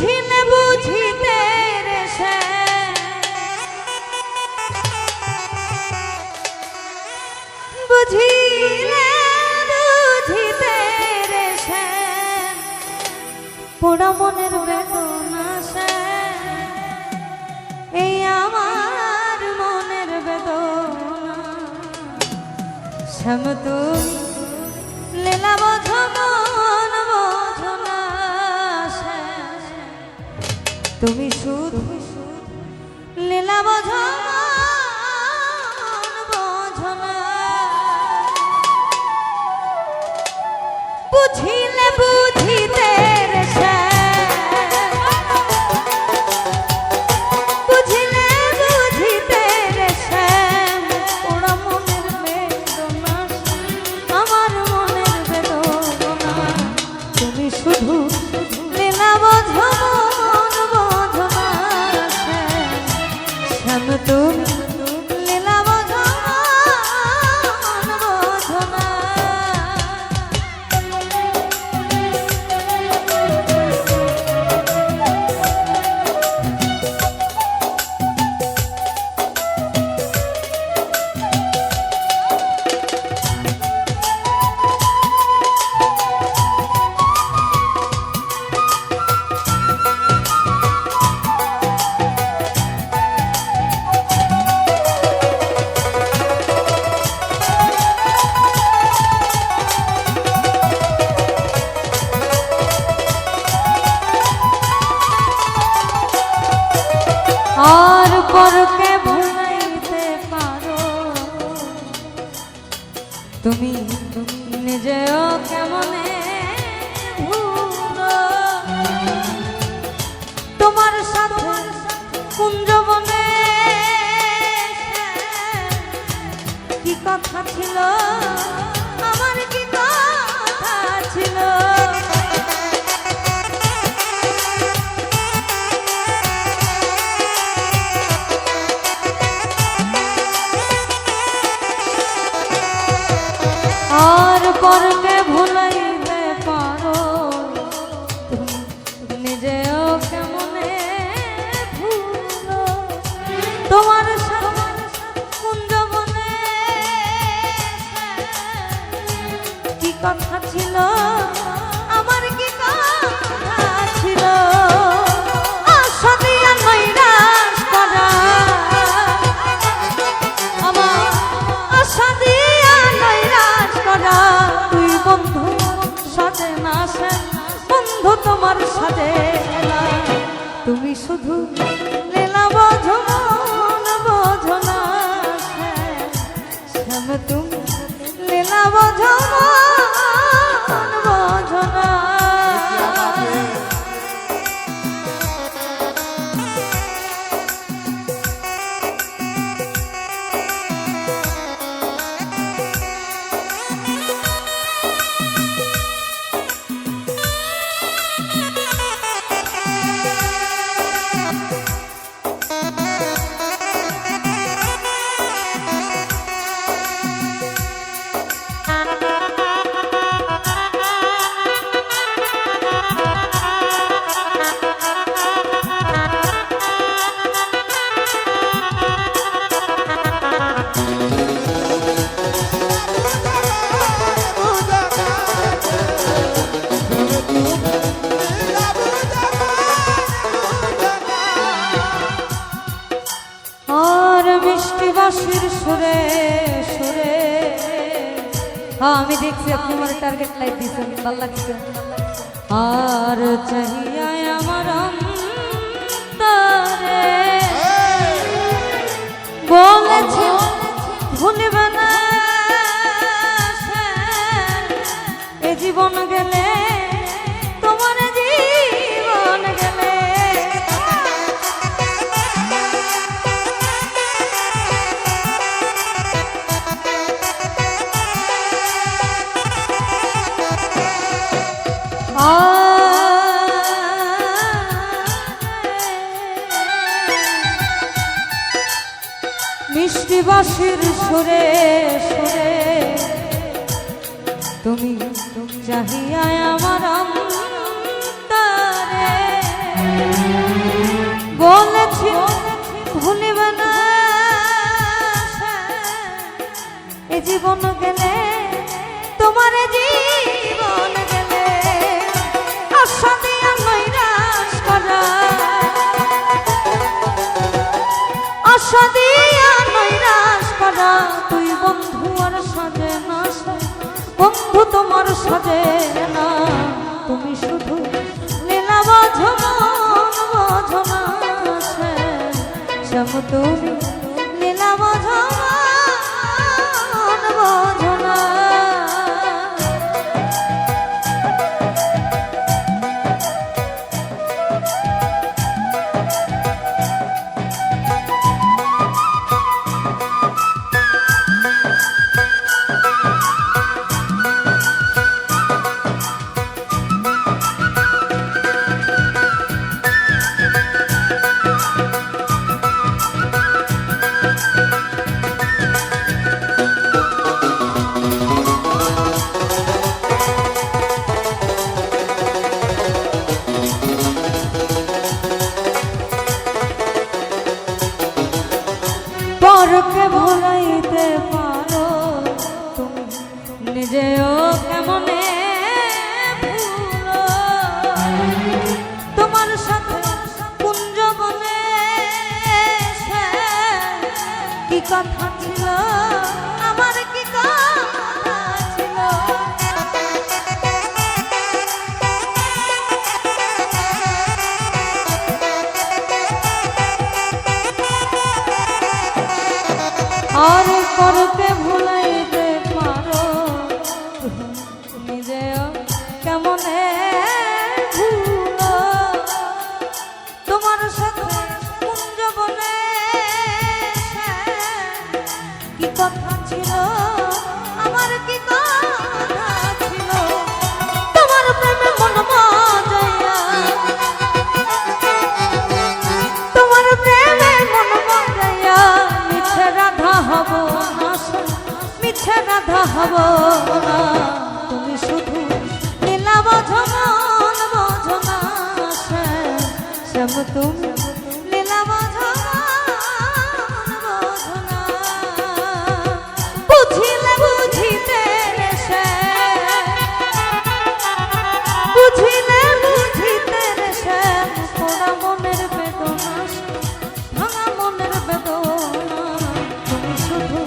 বুঝিলে বুঝিতে রে সে বুঝিলে বুঝিতে রে সে পোড়া মনের বেদনা সে এই আমার মনের বেদনা শ্যাম তুমি লীলা বোঝো মন বোঝো না সে তুমি শুধু লীলা বোঝো মন বোঝো না বুঝিলে বুঝিতে রে সে বুঝিলে বুঝিতে রে সে পোড়া মনের বেদনা আমার মনের বেদনা তুমি শুধু লীলা বোঝো মন বোঝো না শ্যাম তুমি লীলা বোঝো মন বোঝো না আর পরকে ভুলাইতে পারো তুমি নিজেও কেমনে ভুলো তোমার সাথে কুঞ্জবনে কি কথা ছিল আমার কি কথা ছিল আর পরকে ভুলাইতে পারো তুমি নিজেও কেমনে ভুলো তোমার সাথে কুঞ্জবনে কি কথা ছিল আমার কি কথা ছিল আশা দিয়া নৈরাশ করা আমার আশা দিয়া নৈরাশ করা তুই বন্ধু সাজে না সে বন্ধু তোমার সাজে না তুমি শুধু লীলা বোঝো মন বোঝো না শ্যাম তুমি লীলা বোঝো মন বোঝো না বাঁশির সুরে সুরে আমি দেখছি আপনি আমার টার্গেট লাইট দিয়েছেন ভালো লাগছে আর চাহিয়া আমার অন্তরে বলেছি ভুলিবে না এ জীবন গেলে তোমার জীবন গেলে মিষ্টি বাঁশির সুরে সুরে তুমি চাহিয়া আমার অন্তরে বলেছি ভুলিবে না এ জীবন গেলে তোমার জীবন গেলে আশা দিয়া নৈরাশ করা আশা দিয়া নৈরাশ করা তুই বন্ধু আর সাজে না বন্ধু তোমার সাজে না তুমি শুধু লীলা বোঝো মন বোঝো না শ্যাম তুমি লীলা বোঝো মন বোঝো না পরকে ভুলাইতে পারো তুমি নিজেও কেমনে ভুলো তোমার সাথে কুঞ্জ বনে কি কথা ছিল আমার কি কথা ছিল আর করতে ভুলাইতে পারো নিজেও কেমনে ভুলো তোমার সাথে কুঞ্জ বনে কি কথা ছিল আমার কি কথা ছিল তোমার প্রেমে মন মজাইয়া তোমার প্রেমে মন মজাইয়া মিছে রাধা হব না মিছে রাধা হব না তুমি শুধু লীলা বোঝো মন বোঝো না শ্যাম তুমি লীলা বোঝো মন বোঝো না বুঝিলে বুঝিতে রে বুঝিলে বুঝিতে রে শ্যাম পোড়া মনের বেদনা ভাঙা মনের বেদনা তুমি শুধু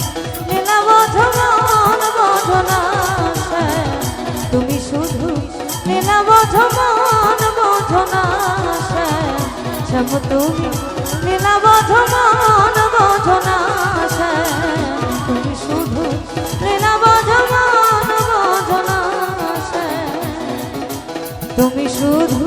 লীলা বোঝো মন বোঝো না তুমি শুধু লীলা বোঝো মন বোঝো না শ্যাম তুমি লীলা বোঝো মন বোঝো না তুমি শুধু লীলা বোঝো মন বোঝো না তুমি শুধু